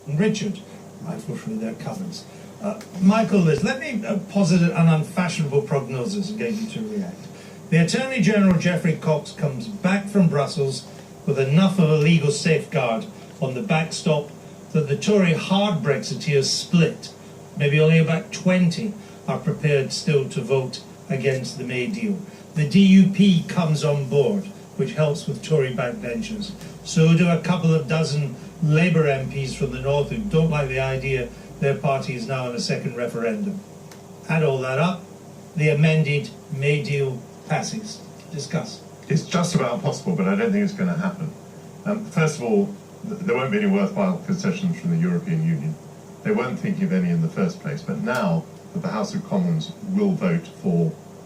and Richard, mindful through their comments. Michael, Liz, let me posit an unfashionable prognosis and get you to react. The Attorney General Geoffrey Cox comes back from Brussels with enough of a legal safeguard on the backstop that the Tory hard Brexiteers split. Maybe only about 20 are prepared still to vote against the May deal. The DUP comes on board, which helps with Tory backbenchers. So do a couple of dozen Labour MPs from the north who don't like the idea their party is now in a second referendum. Add all that up, the amended May deal passes. Discuss. It's just about possible, but I don't think it's going to happen. First of all, there won't be any worthwhile concessions from the European Union. They weren't thinking of any in the first place, but now that the House of Commons will vote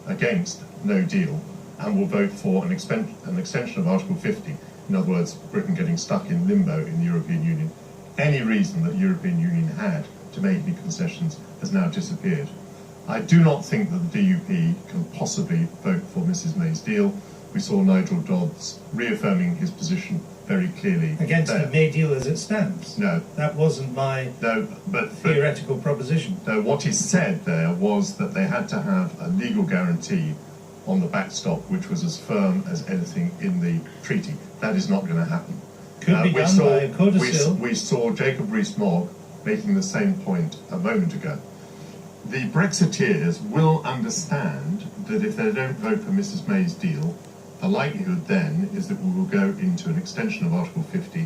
against no deal and will vote for an extension of Article 50, in other words, Britain getting stuck in limbo in the European Union, any reason that the European Union had to make any concessions has now disappeared. I do not think that the DUP can possibly vote for Mrs May's deal. We saw Nigel Dodds reaffirming his position very clearly. Against the May deal as it stands? No. That wasn't my theoretical proposition. No, what he said there was that they had to have a legal guarantee on the backstop which was as firm as anything in the treaty. That is not going to happen. Could be done by a codicil. We saw Jacob Rees-Mogg making the same point a moment ago. The Brexiteers will understand that if they don't vote for Mrs May's deal, the likelihood then is that we will go into an extension of Article 50,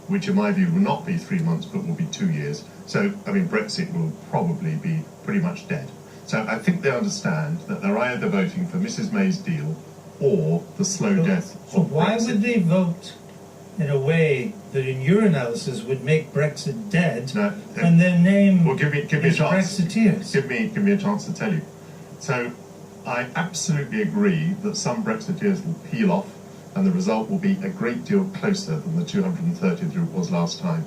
which in my view will not be 3 months but will be 2 years. So, I mean, Brexit will probably be pretty much dead. So I think they understand that they're either voting for Mrs May's deal or the slow death of Brexit. So why would they vote in a way that in your analysis would make Brexit dead when their name give me a chance. Brexiteers? Give me a chance to tell you. So I absolutely agree that some Brexiteers will peel off and the result will be a great deal closer than the 230 that it was last time.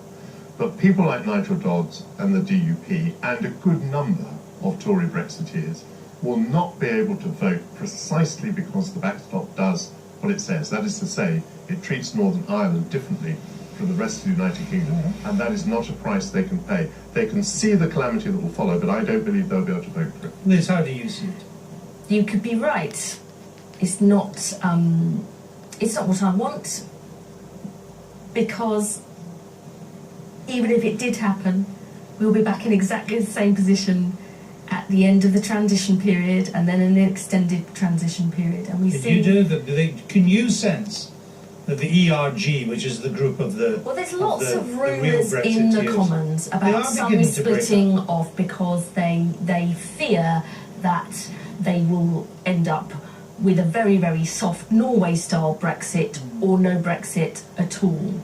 But people like Nigel Dodds and the DUP and a good number of Tory Brexiteers will not be able to vote precisely because the backstop does what it says. That is to say, it treats Northern Ireland differently from the rest of the United Kingdom, and that is not a price they can pay. They can see the calamity that will follow, but I don't believe they'll be able to vote for it. Liz, how do you see it? You could be right. It's not what I want, because even if it did happen, we'll be back in exactly the same position at the end of the transition period and then an extended transition period. And we see. Can you sense that the ERG, which is the group of the there's lots of rumours in the Commons about some splitting off because they fear that they will end up with a very, very soft Norway-style Brexit or no Brexit at all.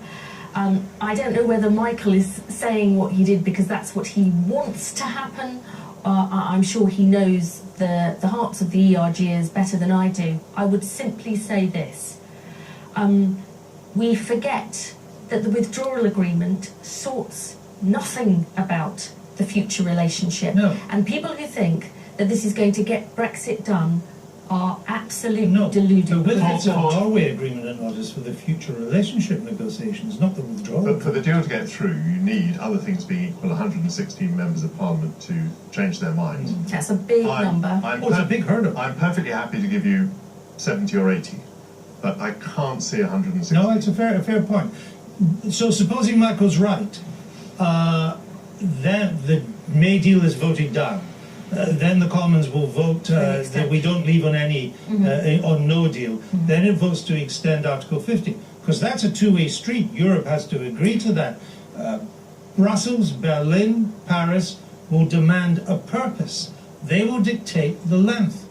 I don't know whether Michael is saying what he did because that's what he wants to happen. I'm sure he knows the hearts of the ERGers better than I do. I would simply say this. We forget that the withdrawal agreement sorts nothing about the future relationship. No. And people who think that this is going to get Brexit done are absolutely deluded. No, but it's a Norway agreement and not is for the future relationship negotiations, not the withdrawal. But for the deal to get through, you need, other things being equal, 116 members of Parliament to change their minds. That's a big number. It's a big hurdle. I'm perfectly happy to give you 70 or 80, but I can't see 160. No, it's a fair point. So supposing Michael's right, then the May deal is voted down. Then the Commons will vote that we don't leave on any on no deal. Then it votes to extend Article 50, because that's a two-way street. Europe has to agree to that. Brussels, Berlin, Paris will demand a purpose. They will dictate the length.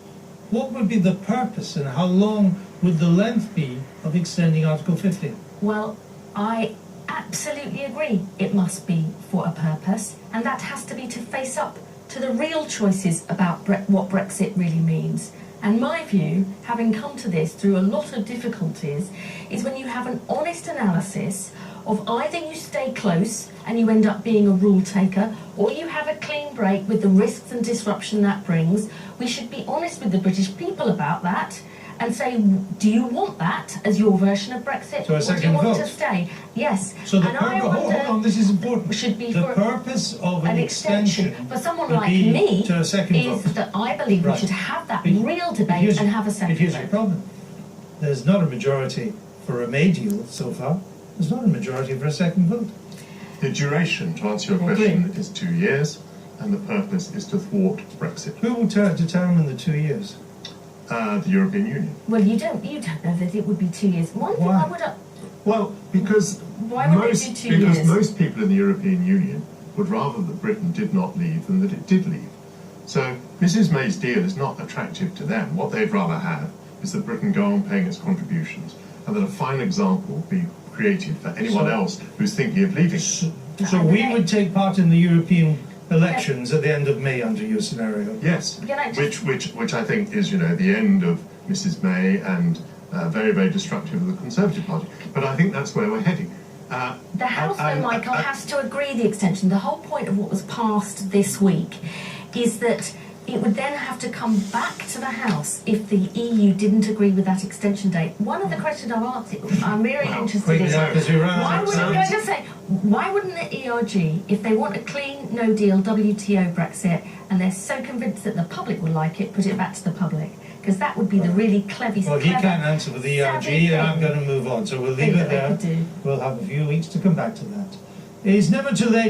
What would be the purpose, and how long would the length be of extending Article 50? Well, I absolutely agree. It must be for a purpose, and that has to be to face up to the real choices about what Brexit really means. And my view, having come to this through a lot of difficulties, is when you have an honest analysis of either you stay close and you end up being a rule taker, or you have a clean break with the risks and disruption that brings. We should be honest with the British people about that and say, do you want that as your version of Brexit? So a second or do you want vote? to stay? Yes. So the and purpose, hold on, this is important. Should be the for purpose of an extension for someone would like be me to a second is vote. that I believe we Right. should have that But real debate and have a second But here's vote. your problem. There's not a majority for a May deal so far. There's not a majority for a second vote. The duration, to answer your question, is 2 years, and the purpose is to thwart Brexit. Who will determine the 2 years? The European Union. Well, you don't know that it would be 2 years. One thing I would. Well, because Why would they do 2 because years? most people in the European Union would rather that Britain did not leave than that it did leave. So Mrs May's deal is not attractive to them. What they'd rather have is that Britain go on paying its contributions, and that a fine example be created for anyone else who's thinking of leaving. So we would take part in the European elections at the end of May under your scenario? Yes, which I think is, the end of Mrs May and very, very destructive of the Conservative Party. But I think that's where we're heading. The House, though, Michael, has to agree the extension. The whole point of what was passed this week is that it would then have to come back to the House if the EU didn't agree with that extension date. One of the questions I'm very interested in. Why wouldn't the ERG, if they want a clean, no deal, WTO Brexit, and they're so convinced that the public will like it, put it back to the public? Because that would be the really clever. Well, he can't answer for the ERG, and I'm going to move on. So we'll leave it there. We'll have a few weeks to come back to that. It's never too late.